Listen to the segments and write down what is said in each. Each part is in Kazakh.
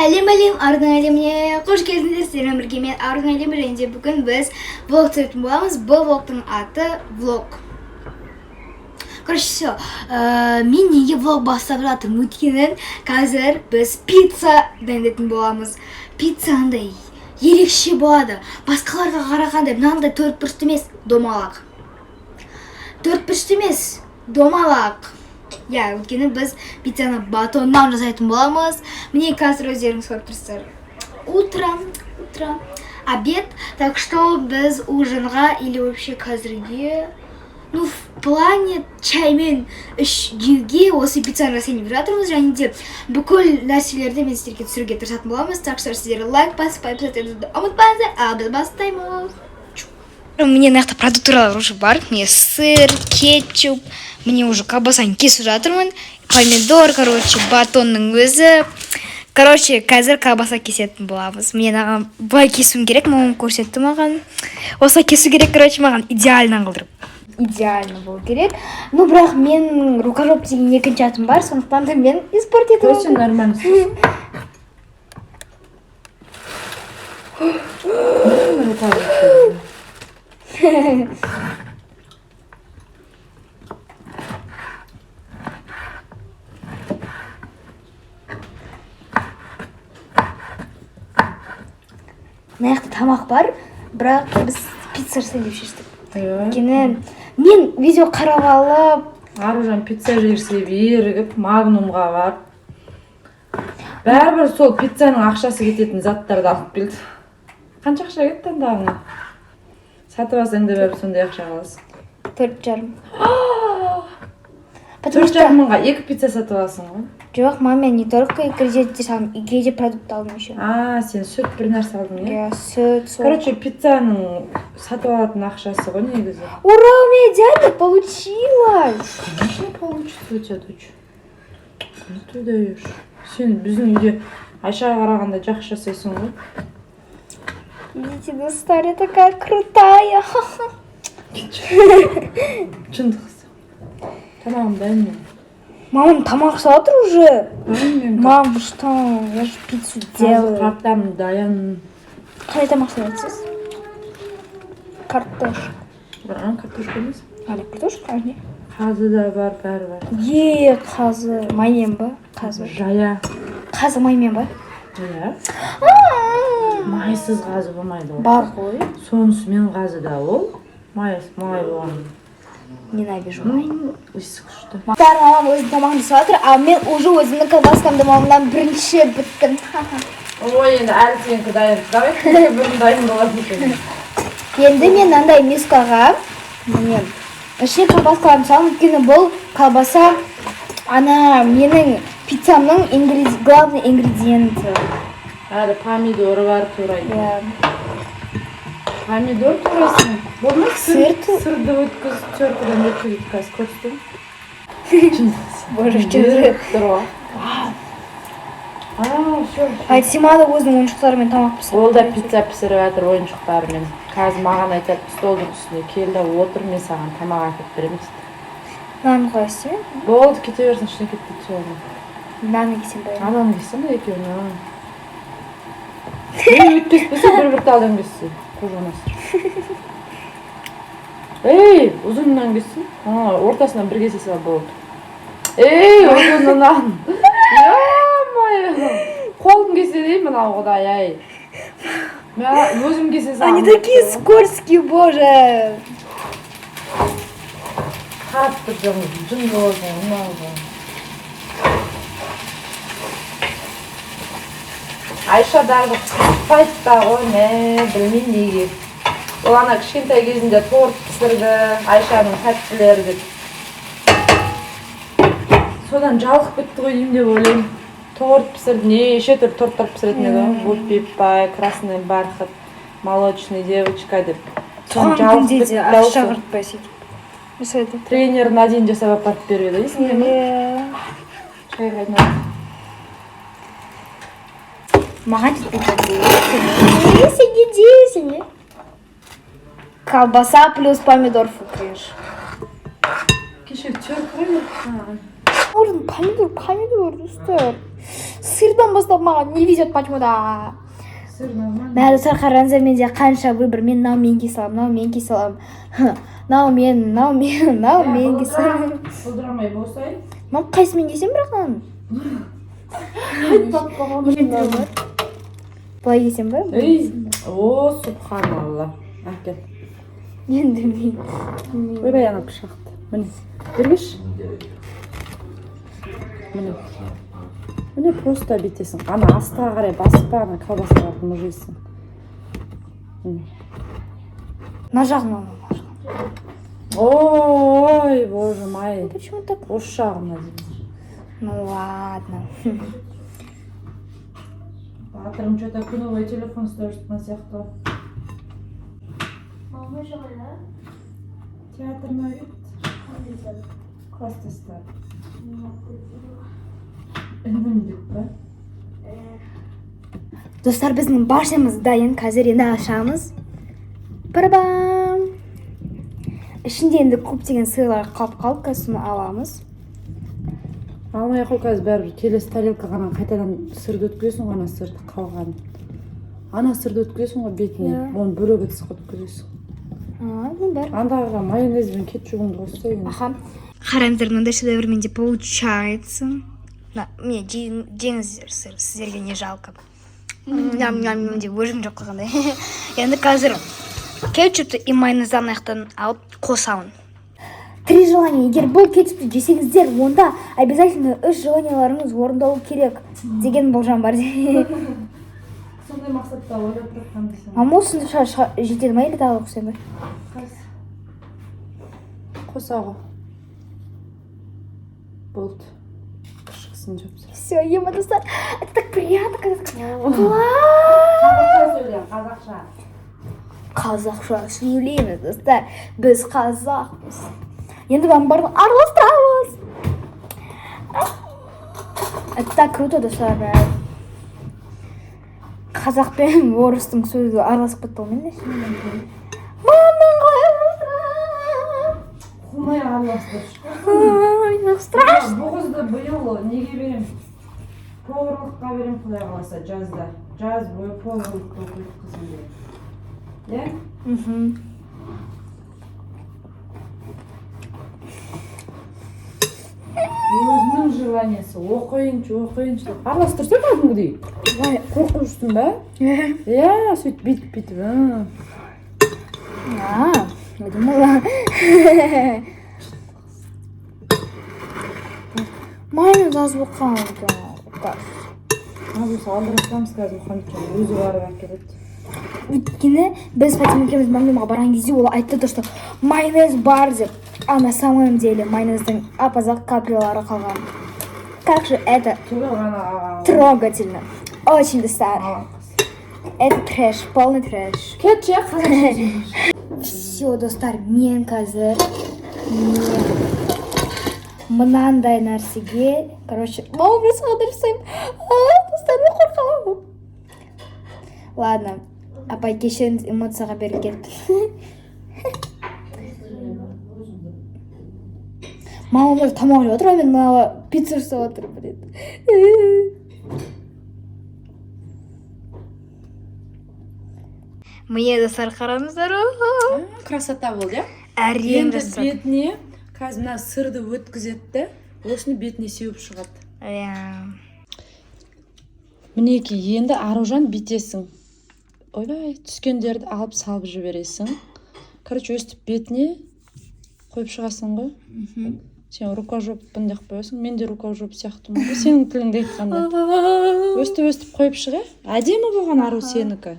Сәлем, Ардың әлеміне қош келдіңдер. Сіздермен бірге мен Ардың әлемі, және де бүгін біз влог түсіретін боламыз. Бұл влогтың аты влог. Короче, все. Мен неге влог бастап жатырмын? Өйткені қазір біз пицца дайындайтын боламыз. Пицца андай ерекше болады. Басқаларға қарағанда мынандай төртбұрышты емес, домалақ. Төртбұрышты емес, домалақ. Я, өйткені біз пиццаны батоннан жасайтын боламыз. Міне қазір өздеріңіз көріп тұрсыздар. Утро, обед. Так что біз ужинға или вообще қазірге, в плане чаймен үш жеуге осы пиццаны жасайын деп жатырмыз. Және де бүкіл нәрселерді мен сіздерге түсіруге тырысатын боламыз. Так что сіздер лайк басып, подписывайтесь, ұмытпаңыздар. Ал біз бастаймыз. Мне нақты продуктылар уже бар. Мне сыр, кетчуп, мне уже колбасаны кесіп жатырмын. Помидор, батонның өзі. Қазір колбаса кесетін боламыз. Мен бұлай кесуім керек, мамам көрсетті маған. Осылай кесу керек, маған идеально қылдырып. Идеально болу керек. Бірақ мен рукожоп деген екінші атым бар, сондықтан да мен испортетім. Очень нормально. Мынақты тамақ бар, бірақ біз пицца жасайын деп шештік. Өйткені мен видео қарап алып, Аружан пицца жерсе берігіп, магнумға барып. Бәрібір сол пиццаның ақшасы кететін заттарды алып келді. Қанша ақша кетті андағына? Сатып алсаң да бәрібір сондай ақша қаласың. 4,5. 4,5 мыңға 2 пицца сатып аласың ғой? Жоқ, мама, не только ингредиенттер салдым, ингредиент продукт алдым еще. Сен сүт бір нәрсе алдың, иә? Сүт, сол. Короче, пиццаның сатып алатын ақшасы ғой негізі. Ура, у меня идеально получилось! Конечно получится у тебя, ты че? Ну ты даешь. Сен біздің үйде Айшаға қарағанда жақсы жасайсың ғой. Видите, достар, я такая крутая. Шындықсы. Тамағым дайын мен. Мама, тамақ салатыр уже. Мам, вы что? Я же пиццу делаю. Қарттарым дайын. Қандай тамақ салатсыз? Картошка. Картошка емес? Картошка, не? Қазы да бар, бәрі бар. Қазы маймен ба? Қазы. Жая. Қазы маймен ба? Жая. Майсыз қазы болмайды ғой. Бар ғой. Сонысымен қазы да ол. Май болған. Ненавижу май. Иісі күшті. Мамам өзінің тамағын жасап жатыр, а мен уже өзімнің колбаскамды мамамнан бірінші біттім. Ой, енді әлі сенікі дайын. Давай бұрын дайын болады екен. Енді мен андай мискаға ішіне колбаскаларын салдым, өйткені бұл колбаса менің пиццамның главный ингредиенті. Әлі помидоры бар турайды. Помидор турайсың. Болмақ сырды өткіз, теркіден өткізіп қазір көрістің. Боже, что Дұрға. Айтсимада өзінің ойыншықтарымен тамақ пісіріп. Ол да пицца пісіріп жатыр ойыншықтарымен. Қазір маған айтады, столдың үстіне келді, отыр, мен саған тамақ әкеліп беремін. Нан қойсы? Болды, кете берсін, ішіне кетті соны. Нан кесем бәйім. Адан кессің бе екеуін? Мен өткеспесе бір талдан кессің. Қожанасыр. Ей, ұзынынан кессің. Ортасынан бір кесе сал болды. Ей, ұзынынан. Қолым кесе деймін, мынау құдай, ай. Мен өзім кесе саған. Они такие скользкие, боже. Қарап тұрдың, жүн болсын, ұнауға. Айша дағы қайтып та ғой, білмейін неге. Ол ана кішкентай кезінде торт пісірді, Айшаның тәттілері деп. Содан жалқып кетті ғой деймін деп ойлаймын. Торт пісірді, неше түрлі торттар пісіретін еді ғой. Бупи-пай, красный бархат, молочный девочка деп. Соған күнде де ақша қыртпай сөйтіп. Тренер Надин жасап апарып беріп еді, есіңде ме? Шай қайнап. Маған жетпейді. Сене. Колбаса плюс помидор фукреш. Кеше тер қоймай. Орын помидор достар. Сырдан бастап маған не везет почему-то. Сыр нормально. Мә достар қараңыздар, менде қанша выбор. Мен мынау мен кие саламын, мынау мен кие саламын. Мынау мен кие саламын. Бұлдырамай болсай. Мам қайсымен кисем бірақ Айтпап қалған. Былай кисем ба? О, субханалла. Әкел. Енді мен. Ойбай ана пышақты. Міне. Бергеш. Міне просто бүйтесің. Ана астыға қарай басып ана колбасаға мұжисың. На жағын. Ой, боже мой. Почему так? Осы жағына деймін. Ну ладно. Батырым что-то күнілі телефон ұстап сияқты. Мама жала. Театрына өйт. Класстастар. Үндімдік ба? Достар, біздің баршамыз дайын. Қазір енді ашамыз. Барбам. Ішінде енді көптеген сыйлар қалып қазір соны аламыз. Алмай қой қазір бәрібір келесі тарелка ғана қайтадан сырды өткізесің, ана сырды қалған. Ана сырды өткізесің ғой бетіне, оны бөлек ыдысқа өткізесің. Мен бар. Андағыға майонез бен кетчугыңды қосса енді. Аха. Қараңыздар, мынандай шедеврменде получается. Мне жеңіздер сыр, сіздерге не жалко. Ням-ням деп өзім жоқ қылғандай. Енді қазір кетчупты и майонездан аяқтан алып қосамын. 3 желания. Егер бұл кетчупты жесеңіздер, онда обязательно 3 желанияларыңыз орындалу керек деген болжам бар. Сондай мақсатта ойлап тұрған десең. Мама осында жетеді ма, или тағы қосайын ба? Қосағы. Болды. Шықсын жапсы. Все, ема, достар. Это так приятно, когда класс. Қазақша сөйле, қазақша. Қазақша сөйлейміз, достар. Біз қазақпыз. Енді барын араластырамыз. Это так круто, достар. Қазақ пен орыстың сөзі араласып кетті ғой. Маманың қалай араластырам? Құмай араластыр. Ой, страшно. Бұл қызды биыл неге берем? Поварлыққа берем, құдай қаласа, жазда. Жаз бойы поварлыққа оқиды қызым берем. Е? Өзінің желаниесі оқиыншы деп араластырса кәдімгідей. Қорқып жүрсің ба? Иә, сөйтіп бүйтіп. Я думала. Майонез аз болып қалды. Біз алдырасамыз қазір Мұхаммедке өзі барып әкеледі. Өйткені біз Фатима екеуміз мамамға барған кезде ол айтты, что майонез бар деп. А на самом деле майонездің ап-азақ каплялары қалған. Как же это трогательно. Очень достар. Это трэш, полный трэш. Кетші, қазақша дейміз. Все, достар, мен қазір мынандай нәрсеге, короче, мама мен саған дұрыстаймын. Достар, мен қорқамын. Ладно, апай кешіріңіз, эмоцияға беріп кетті. Мама өзі тамақ жеп отыр, мен мынау пицца жасап отыр, блин. Міне достар, қараңыздар. Красота болды, Әрең енді жасап. бетіне қазір мына сырды өткізетті, осыны бетіне сеуіп шығады. Мінеки, енді Аружан бүйтесің. Ойбай, түскендерді алып салып жібересің. Короче, өстіп бетіне қойып шығасың ғой. Сен рукожоппын деп қоясың. Мен де рукожоп сияқтымын ғой. Сенің тіліңде айтқанда. Өстіп қойып шыға. Әдемі болған Ару сенікі.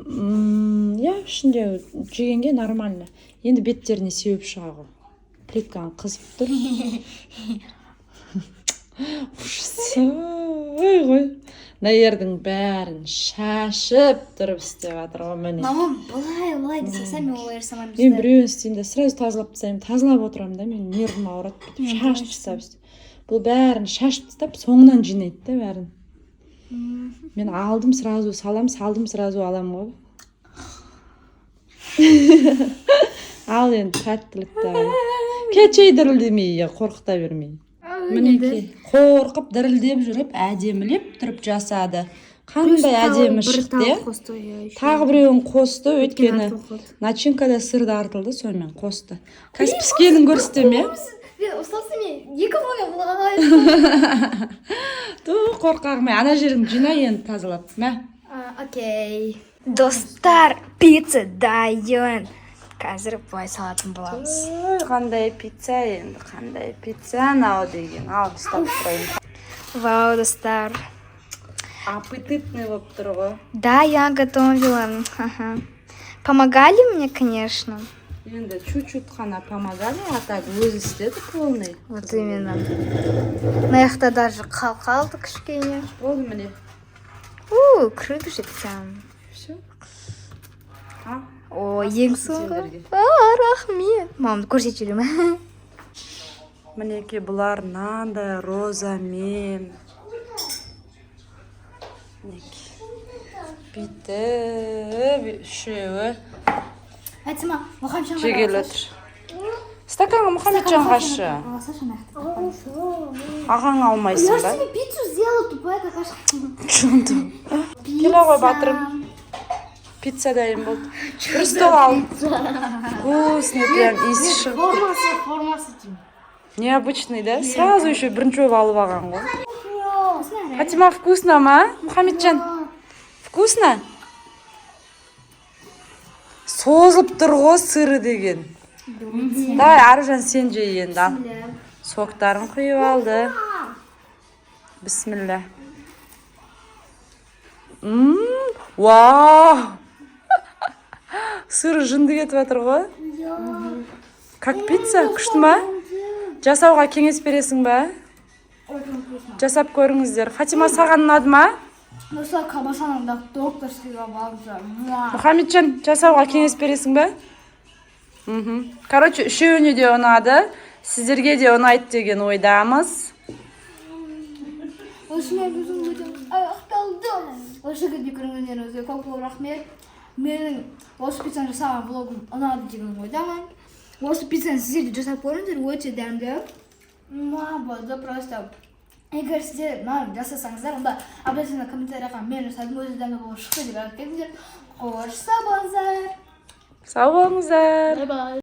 Я, ішінде жегенге нормально. Енді беттеріне сеуіп шыға ғой. Плиткаң қызып тұр. Ой ғой. Наердің бәрін шашып тұрып істеп жатыр ғой міне. Мамам, былай десе, мен олай жасамаймын. Мен біреуін істеймін де сразу тазалап тастаймын. Тазалап отырамын да, мен нервім ауырады. Шашып тастап. Бұл бәрін шашып тастап, соңынан жинайды да бәрін. Мен алдым сразу салам, салдым сразу алам ғой. Ал енді тәттілікті. Кетшей дірілдемей, қорқыта бермей. Мінекей, қорқып, дірілдеп жүріп, әдемілеп тұрып жасады. Қандай әдемі шықты. Тағы біреуін қосты, өйткені начинкада сырды артылды, сонымен қосты. Қазір піскенін көрсете ме? Ұсталсы мен, екі боя бұлағай. Қорқағым, ана жерін жина енді тазалап. Мә? Окей. Достар, пицца дайын. Қазір бұлай салатын боламыз. Қандай пицца енді, қандай пицца нау деген. Ал, ұстап тұрайын. Вау, достар. Аппетитный болып тұр ғой. Да, я готовила. Помогали мне, конечно. Енді чуть-чуть қана помогали, а так өзі істеді полный. Вот именно. Маяқта даже қалды кішкене. Болды міне. Круто жеттім. Все. О, ең соңғы. Рахмет. Мамамды көрсетелім. Мінеке бұлар нандай розамен. Биті, үшеуі. Айтсыма, Мұхамеджан жегелі отыр. Стаканға Мұхамеджан қашы. Ағаң алмайсың ба? Я себе пиццу сделала, тупая какашка. Келе ғой батырым. Пицца дайын болды. Бір стол ал. Вкусный, прям иісі шығып. Формасы тем. Необычный, да? Сразу еще бірінші болып алып алған ғой. Фатима, вкусно ма? Мұхамеджан, вкусно? Созылып тұр ғой сыры деген. Давай, Аружан сен же енді. Соқтарын құйып алды. Бисмилля. Вау! Сыры жынды кетіп жатыр ғой. Как пицца? Күшті ма? Жасауға кеңес бересің ба? Жасап көріңіздер. Фатима, саған ұнады ма? Мысалы колбасаның да докторскийға бағып. Мұхамеджан, жасауға кеңес бересің ба? Короче, үшеуіне де ұнады. Сіздерге де ұнайды деген ойдамыз. Осымен біздің өтім аяқталды. Осы күнде көрінгендеріңізге көп рахмет. Менің осы пиццаны жасаған влогым ұнады деген ойдамын. Осы пиццаны сіздер де жасап көріңіздер, өте дәмді. Болды просто. Егер сіздер маған жасасаңыздар, онда обязательно комментарияға мен жасадым, өзі дәмді болып шықты деп айтып кетіңіздер. Қош сау болыңыздар. Сау болыңыздар. Бай-бай.